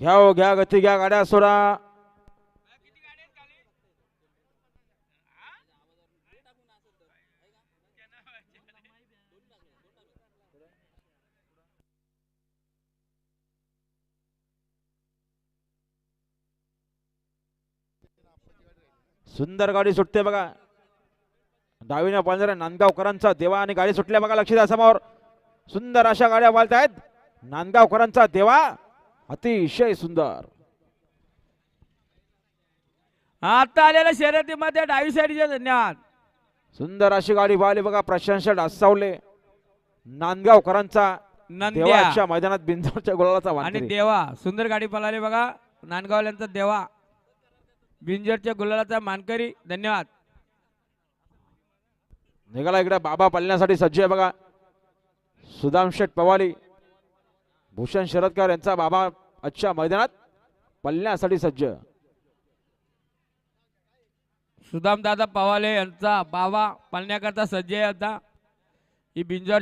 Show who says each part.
Speaker 1: घ्या हो घ्या, गती घ्या, गाड्या सोडा. सुंदर गाडी सुटते बघा. डावीने पळणाऱ्या नांदगावकरांचा देवा आणि गाडी सुटल्या बघा. लक्ष द्या समोर. सुंदर अशा गाड्या वालत आहेत. नांदगावकरांचा देवा अतिशय सुंदर.
Speaker 2: आता आलेल्या शर्यतीमध्ये डावी साईडचे धन्यवाद.
Speaker 1: सुंदर अशी गाडी वाली बघा. प्रशंसा डासावले. नांदगावकरांचा
Speaker 2: नंद्या
Speaker 1: देवाच्या मैदानात बिंदूच्या गोळाचा
Speaker 2: आणि
Speaker 1: वानकरी.
Speaker 2: देवा सुंदर गाडी पळाली बघा. नांदगावल्यांचा देवा बिंजरच्या गुलालाचा मानकरी. धन्यवाद.
Speaker 1: निघाला इकडे बाबा पळण्यासाठी सज्ज आहे बघा. सुदाम शेठ पवाली, भूषण शरदकर यांचा बाबा आजच्या मैदानात पळण्यासाठी सज्ज.
Speaker 2: सुदाम दादा पवाले यांचा बाबा पळण्याकरता सज्ज आहे. आता ही बिंजर